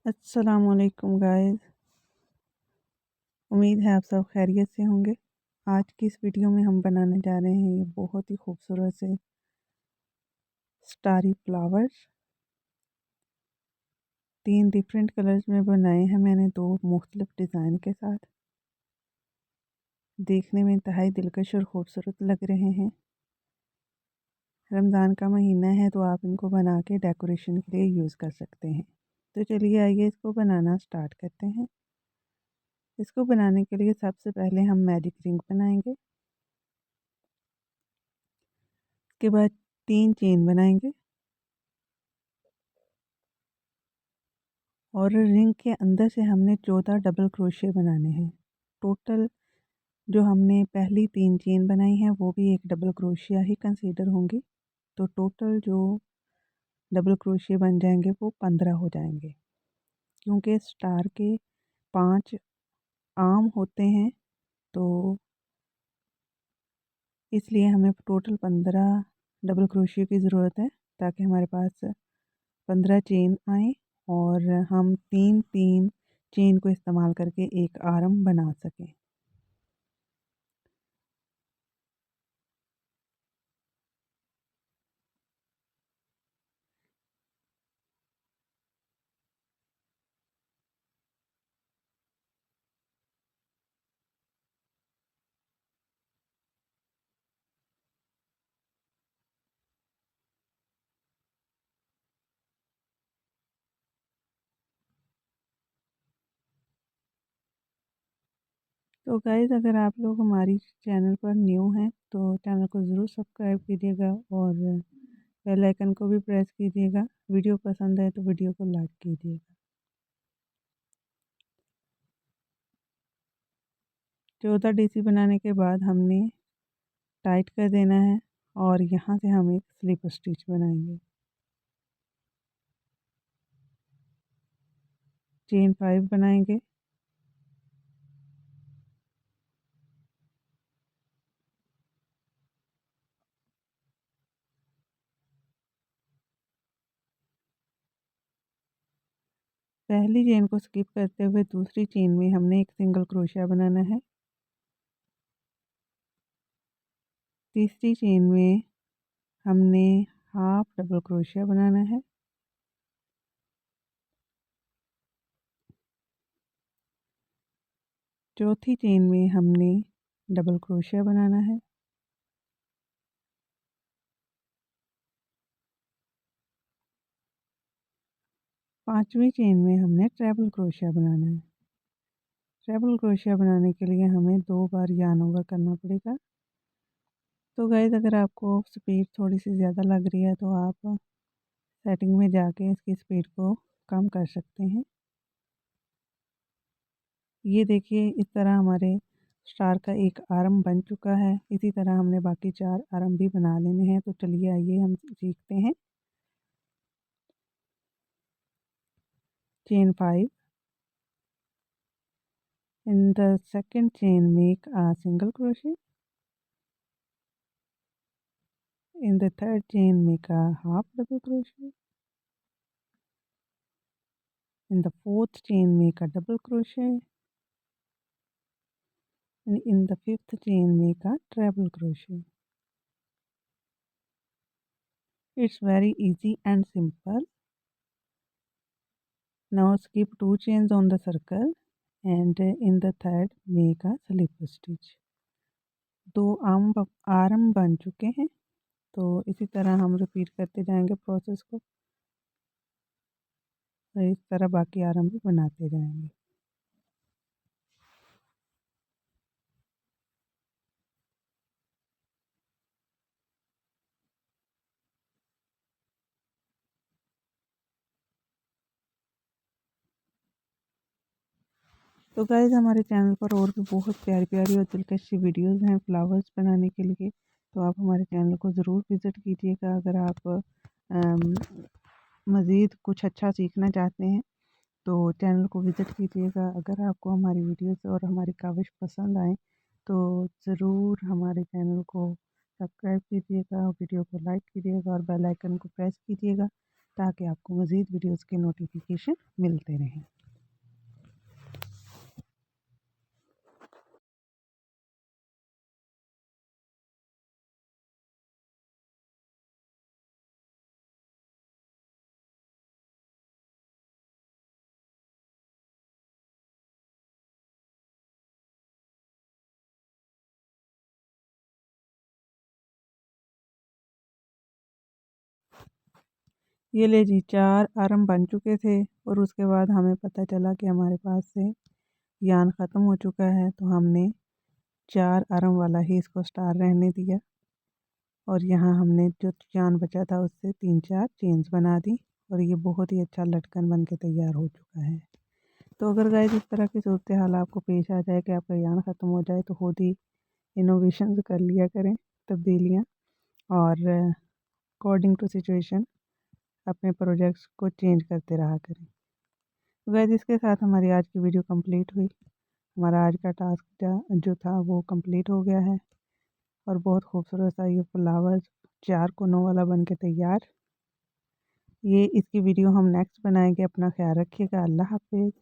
अस्सलामुअलैकुम गाइस। उम्मीद है आप सब खैरियत से होंगे। आज की इस वीडियो में हम बनाने जा रहे हैं ये बहुत ही खूबसूरत से स्टारी फ्लावर्स। 3 डिफरेंट कलर्स में बनाए हैं मैंने, 2 मुख्तलिफ डिज़ाइन के साथ। देखने में इंतहाई दिलकश और ख़ूबसूरत लग रहे हैं। रमज़ान का महीना है तो आप इनको बना के डेकोरेशन के लिए यूज़ कर सकते हैं। तो चलिए आइए इसको बनाना स्टार्ट करते हैं। इसको बनाने के लिए सबसे पहले हम मैजिक रिंग बनाएंगे। उसके बाद 3 चेन बनाएंगे और रिंग के अंदर से हमने 14 डबल क्रोशिया बनाने हैं। टोटल जो हमने पहली 3 चेन बनाई हैं वो भी एक डबल क्रोशिया ही कंसीडर होंगी। तो टोटल जो डबल क्रोशिया बन जाएंगे वो 15 हो जाएंगे। क्योंकि स्टार के 5 आर्म होते हैं तो इसलिए हमें टोटल 15 डबल क्रोशिया की ज़रूरत है, ताकि हमारे पास 15 चेन आए और हम 3-3 चेन को इस्तेमाल करके एक आर्म बना सकें। तो गाइज़, अगर आप लोग हमारी चैनल पर न्यू हैं तो चैनल को ज़रूर सब्सक्राइब कीजिएगा और बेल आइकन को भी प्रेस कीजिएगा। वीडियो पसंद है तो वीडियो को लाइक कीजिएगा। 14 डीसी बनाने के बाद हमने टाइट कर देना है और यहाँ से हम एक स्लिप स्टिच बनाएंगे। चेन 5 बनाएंगे। पहली चेन को स्किप करते हुए दूसरी चेन में हमने एक सिंगल क्रोशिया बनाना है। तीसरी चेन में हमने हाफ डबल क्रोशिया बनाना है। चौथी चेन में हमने डबल क्रोशिया बनाना है। पांचवी चेन में हमने ट्रिपल क्रोशिया बनाना है। ट्रिपल क्रोशिया बनाने के लिए हमें 2 बार yarn ओवर करना पड़ेगा। तो गाइस, अगर आपको स्पीड थोड़ी सी ज़्यादा लग रही है तो आप सेटिंग में जाके इसकी स्पीड को कम कर सकते हैं। ये देखिए, इस तरह हमारे स्टार का एक आर्म बन चुका है। इसी तरह हमने बाकी 4 आर्म भी बना लेने हैं। तो चलिए आइए हम सीखते हैं। Chain 5, in the second chain make a single crochet, in the third chain make a half double crochet, in the fourth chain make a double crochet, and in the fifth chain make a treble crochet. It's very easy and simple. Now skip 2 chains on the circle and in the third make a slip stitch. 2 arm बन चुके हैं, तो इसी तरह हम repeat करते जाएंगे process को और इस तरह बाकी आर्म भी बनाते जाएंगे। तो गाइज़, हमारे चैनल पर और भी बहुत प्यारी प्यारी और दिलकश वीडियोज़ हैं फ्लावर्स बनाने के लिए। तो आप हमारे चैनल को ज़रूर विज़िट कीजिएगा। अगर आप मज़ीद कुछ अच्छा सीखना चाहते हैं तो चैनल को विज़िट कीजिएगा। अगर आपको हमारी वीडियोज़ और हमारी काविश पसंद आए तो ज़रूर हमारे चैनल को सब्सक्राइब कीजिएगा, वीडियो को लाइक कीजिएगा और बेल आइकन को प्रेस कीजिएगा, ताकि आपको मज़ीद वीडियोज़ के नोटिफिकेशन मिलते रहें। ये ले जी 4 आर्म बन चुके थे और उसके बाद हमें पता चला कि हमारे पास से यान ख़त्म हो चुका है, तो हमने 4 आर्म वाला ही इसको स्टार रहने दिया और यहाँ हमने जो यान बचा था उससे 3-4 चेन्स बना दी और ये बहुत ही अच्छा लटकन बन के तैयार हो चुका है। तो अगर गाइस इस तरह की सूरत हाल आपको पेश आ जाए कि आपका यान ख़त्म हो जाए तो खुद ही इनोवेशंस कर लिया करें, तब्दीलियाँ, और अकॉर्डिंग टू सिचुएशन अपने प्रोजेक्ट्स को चेंज करते रहा करें। तो गाइस इसके साथ हमारी आज की वीडियो कंप्लीट हुई। हमारा आज का टास्क जो था वो कंप्लीट हो गया है और बहुत खूबसूरत सा ये फ्लावर्स 4 कोनों वाला बन के तैयार। ये इसकी वीडियो हम नेक्स्ट बनाएंगे। अपना ख्याल रखिएगा। अल्लाह हाफिज़।